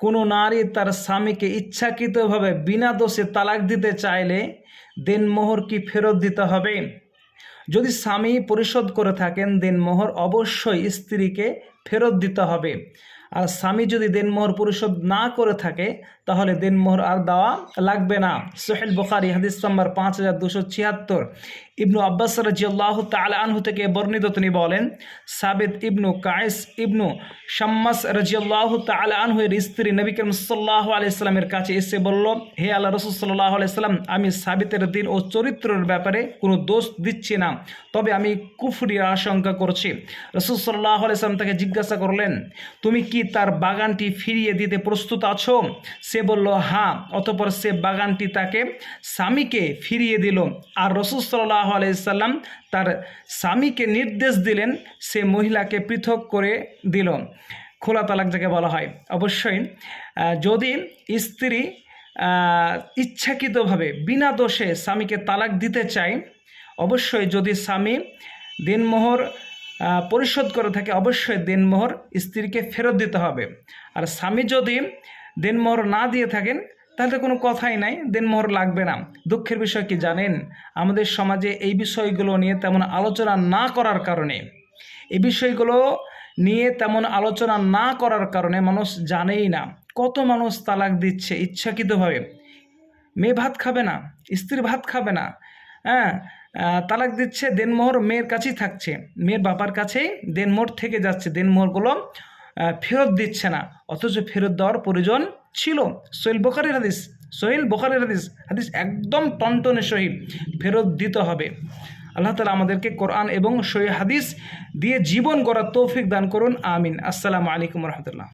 কোনো নারী তার স্বামীকে ইচ্ছাকৃতভাবে বিনা দোষে তালাক দিতে চাইলে দেনমোহর কি ফেরত দিতে হবে? যদি স্বামী পরিশোধ করে থাকেন দেনমোহর অবশ্যই স্ত্রীকে ফেরত দিতে হবে। আর স্বামী যদি দেনমোহর পরিশোধ না করে থাকে তাহলে দেনমোহর আর দেওয়া লাগবে না। সহিহ বুখারী হাদিস নাম্বার 5276। ইবনু আব্বাস রাদিয়াল্লাহু তাআলা আনহু থেকে বর্ণিত, তিনি বলেন, সাবিত ইবনু কায়েস ইবনু শাম্মাস রাদিয়াল্লাহু তাআলা আনহু এর স্ত্রী নবী করিম সাল্লাল্লাহু আলাইহি সাল্লামের কাছে এসে বলল, হে আল্লাহ রাসূল সাল্লাল্লাহু আলাইহি সাল্লাম, আমি সাবিতের দিন ও চরিত্রের ব্যাপারে কোনো দোষ দিচ্ছি না, তবে আমি কুফরির আশঙ্কা করছি। রাসূল সাল্লাল্লাহু আলাইহি সাল্লাম তাকে জিজ্ঞাসা করলেন, তুমি কি তার বাগানটি ফিরিয়ে দিতে প্রস্তুত আছো? সে বলল, হ্যাঁ। অতঃপর সে বাগানটি তাকে স্বামীকে ফিরিয়ে দিল। আর রাসূল সাল্লাল্লাহু আলাইহি সাল্লাম তার স্বামীকে নির্দেশ দিলেন সে মহিলাকে পৃথক করে দিল। খোলা তালাক যাকে বলা হয়। অবশ্যই যদি স্ত্রী ইচ্ছাকৃতভাবে বিনা দোষে স্বামীকে তালাক দিতে চায়, অবশ্যই যদি স্বামী দেনমোহর পরিশোধ করে থাকে অবশ্যই দেনমোহর স্ত্রীকে ফেরত দিতে হবে। আর স্বামী যদি দেনমোহর না দিয়ে থাকেন তাহলে কোনো কথাই নাই, দেনমোহর লাগবে না। দুঃখের বিষয় কি জানেন, আমাদের সমাজে এই বিষয়গুলো নিয়ে তেমন আলোচনা না করার কারণে, এই বিষয়গুলো নিয়ে তেমন আলোচনা না করার কারণে মানুষ জানেই না কত মানুষ তালাক দিচ্ছে ইচ্ছাকৃতভাবে। মেয়ে ভাত খাবে না, স্ত্রী ভাত খাবে না, হ্যাঁ, তালাক দিচ্ছে, দেনমোহর মেয়ের কাছেই থাকছে, মেয়ের বাবার কাছেই দেনমোহর থেকে যাচ্ছে, দেনমোহরগুলো ফেরত দিচ্ছে না, অথচ ফেরত দেওয়ার প্রয়োজন ছিল। সহিহ বুখারীর হাদিস, হাদিস একদম টনটনে সহিহ, ফেরত দিতে হবে। আল্লাহ তাআলা আমাদেরকে কোরআন এবং সহিহ হাদিস দিয়ে জীবন গড়ার তৌফিক দান করুন, আমিন। আসসালামু আলাইকুম ওয়া রাহমাতুল্লাহ।